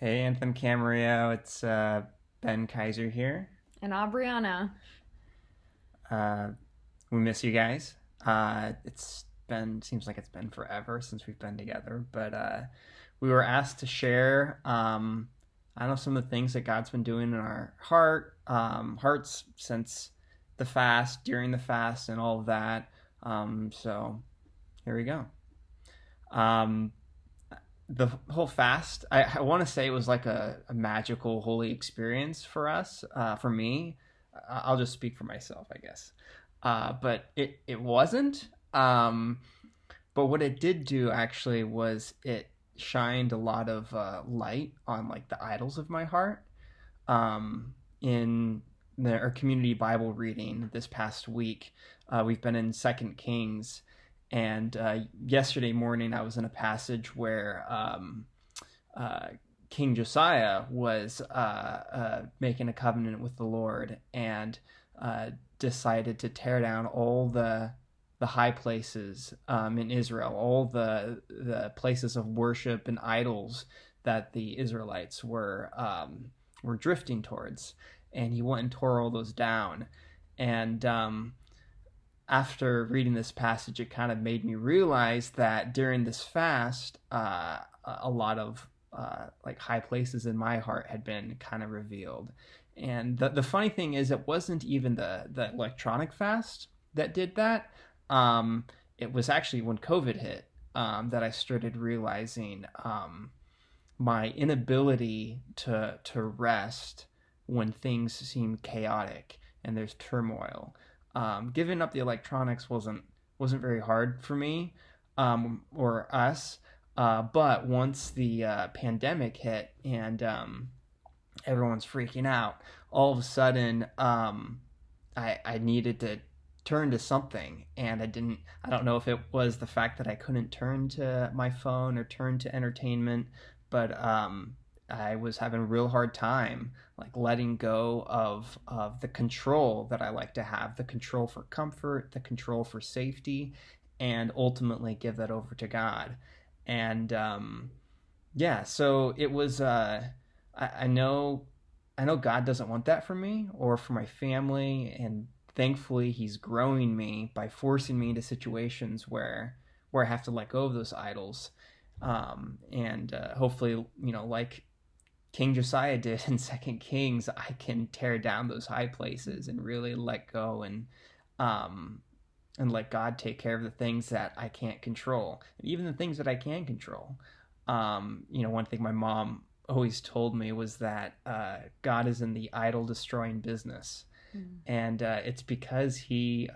Hey, Anthem Camarillo. It's Ben Kaiser here. And Aubriana. Uh, we miss you guys. Seems like it's been forever since we've been together, but we were asked to share, I don't know, some of the things that God's been doing in our hearts since the fast, during the fast, and all of that. So here we go. Um, the whole fast, I want to say it was like a magical holy experience for us, for me. I'll just speak for myself, I guess. But it wasn't. But what it did do actually was it shined a lot of light on like the idols of my heart. In our community Bible reading this past week, we've been in Second Kings, and yesterday morning I was in a passage where uh, King Josiah was making a covenant with the Lord and decided to tear down all the high places in Israel, all the places of worship and idols that the Israelites were drifting towards, and he went and tore all those down. And after reading this passage, it kind of made me realize that during this fast, a lot of like high places in my heart had been kind of revealed. And the funny thing is, it wasn't even the electronic fast that did that. It was actually when COVID hit that I started realizing my inability to rest when things seem chaotic and there's turmoil. Giving up the electronics wasn't very hard for me or us, but once the pandemic hit and everyone's freaking out, all of a sudden I needed to turn to something, and I don't know if it was the fact that I couldn't turn to my phone or turn to entertainment, but I was having a real hard time like letting go of the control that I like to have, the control for comfort, the control for safety, and ultimately give that over to God. And yeah, so it was I know God doesn't want that for me or for my family, and thankfully he's growing me by forcing me into situations where I have to let go of those idols. And hopefully, like King Josiah did in Second Kings, I can tear down those high places and really let go um, and let God take care of the things that I can't control, and even the things that I can control. One thing my mom always told me was that God is in the idol destroying business, Mm. and it's because he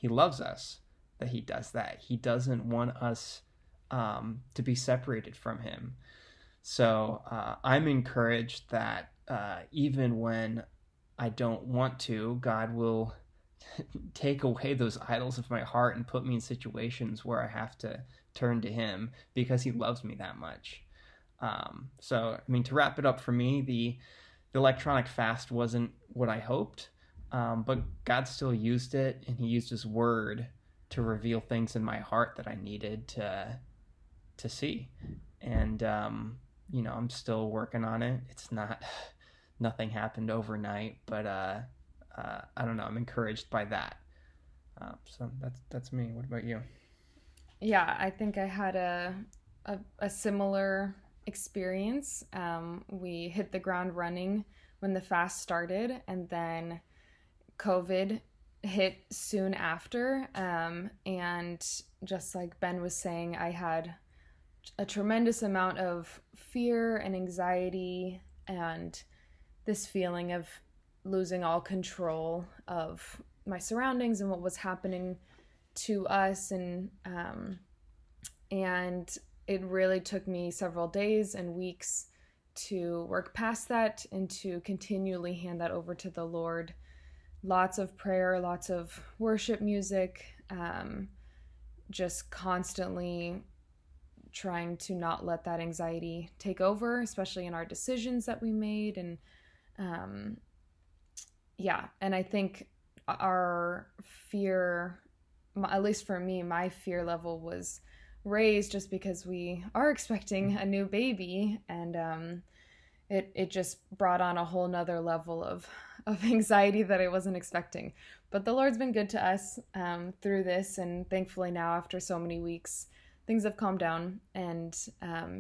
loves us that he does that. He doesn't want us to be separated from him. So I'm encouraged that even when I don't want to, God will take away those idols of my heart and put me in situations where I have to turn to him because he loves me that much. So, I mean, to wrap it up for me, the electronic fast wasn't what I hoped, but God still used it, and he used his word to reveal things in my heart that I needed to see. And, I'm still working on it. It's not, nothing happened overnight, but I don't know. I'm encouraged by that. So that's me. What about you? Yeah, I think I had a similar experience. We hit the ground running when the fast started, and then COVID hit soon after. And just like Ben was saying, I had a tremendous amount of fear and anxiety and this feeling of losing all control of my surroundings and what was happening to us. And it really took me several days and weeks to work past that and to continually hand that over to the Lord. Lots of prayer, lots of worship music, just constantly trying to not let that anxiety take over, especially in our decisions that we made. And um, yeah, and I think our fear, at least for me, my fear level was raised just because we are expecting a new baby. And it just brought on a whole nother level of anxiety that I wasn't expecting. But the Lord's been good to us through this, and thankfully now, after so many weeks, things have calmed down, and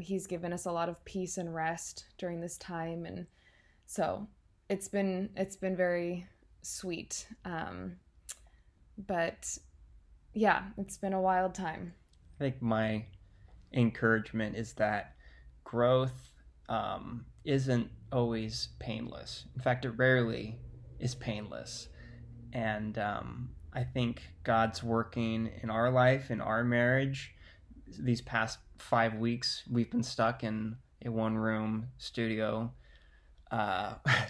He's given us a lot of peace and rest during this time, and so it's been very sweet. But yeah, it's been a wild time. I think my encouragement is that growth isn't always painless. In fact, it rarely is painless. And I think God's working in our life, in our marriage. These past 5 weeks, we've been stuck in a one room studio.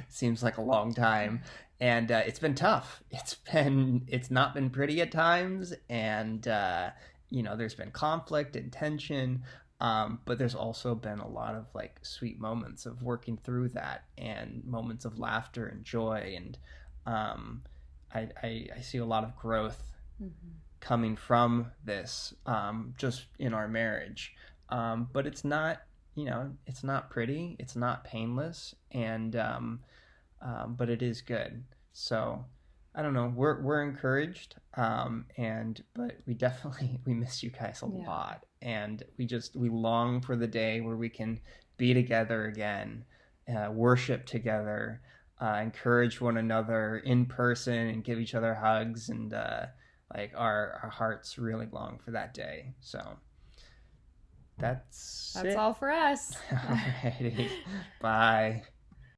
Seems like a long time. And it's been tough. It's not been pretty at times. And, there's been conflict and tension. But there's also been a lot of like sweet moments of working through that, and moments of laughter and joy. And um, I see a lot of growth Mm-hmm. coming from this, just in our marriage. But it's not pretty, it's not painless, and but it is good. So I don't know. We're encouraged, and but we definitely we miss you guys a Yeah. lot, and we long for the day where we can be together again, worship together, encourage one another in person, and give each other hugs, and like our hearts really long for that day. So that's That's it. all for us. Alrighty, bye.